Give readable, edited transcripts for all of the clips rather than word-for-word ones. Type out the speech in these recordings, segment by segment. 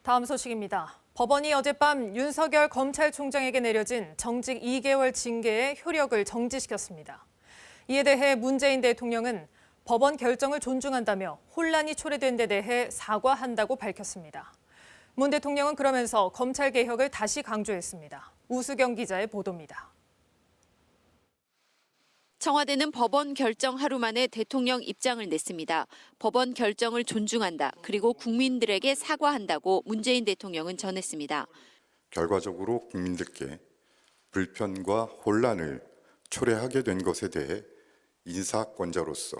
다음 소식입니다. 법원이 어젯밤 윤석열 검찰총장에게 내려진 정직 2개월 징계의 효력을 정지시켰습니다. 이에 대해 문재인 대통령은 법원 결정을 존중한다며 혼란이 초래된 데 대해 사과한다고 밝혔습니다. 문 대통령은 그러면서 검찰 개혁을 다시 강조했습니다. 우수경 기자의 보도입니다. 청와대는 법원 결정 하루 만에 대통령 입장을 냈습니다. 법원 결정을 존중한다. 그리고 국민들에게 사과한다고 문재인 대통령은 전했습니다. 결과적으로 국민들께 불편과 혼란을 초래하게 된 것에 대해 인사권자로서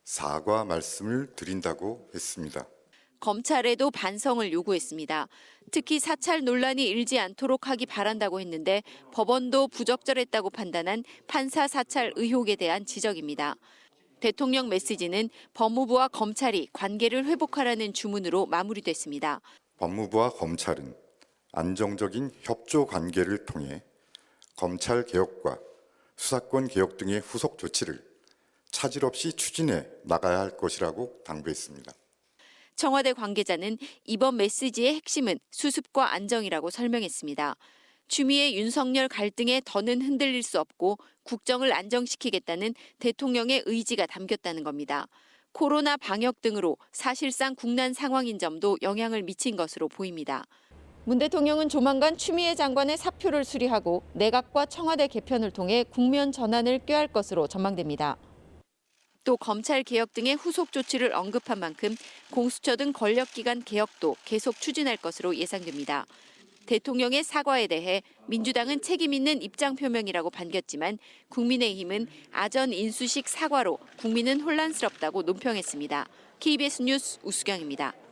사과 말씀을 드린다고 했습니다. 검찰에도 반성을 요구했습니다. 특히 사찰 논란이 일지 않도록 하기 바란다고 했는데 법원도 부적절했다고 판단한 판사 사찰 의혹에 대한 지적입니다. 대통령 메시지는 법무부와 검찰이 관계를 회복하라는 주문으로 마무리됐습니다. 법무부와 검찰은 안정적인 협조 관계를 통해 검찰 개혁과 수사권 개혁 등의 후속 조치를 차질 없이 추진해 나가야 할 것이라고 당부했습니다. 청와대 관계자는 이번 메시지의 핵심은 수습과 안정이라고 설명했습니다. 추미애 윤석열 갈등에 더는 흔들릴 수 없고 국정을 안정시키겠다는 대통령의 의지가 담겼다는 겁니다. 코로나 방역 등으로 사실상 국난 상황인 점도 영향을 미친 것으로 보입니다. 문 대통령은 조만간 추미애 장관의 사표를 수리하고 내각과 청와대 개편을 통해 국면 전환을 꾀할 것으로 전망됩니다. 또 검찰 개혁 등의 후속 조치를 언급한 만큼 공수처 등 권력기관 개혁도 계속 추진할 것으로 예상됩니다. 대통령의 사과에 대해 민주당은 책임 있는 입장 표명이라고 반겼지만 국민의힘은 아전 인수식 사과로 국민은 혼란스럽다고 논평했습니다. KBS 뉴스 우수경입니다.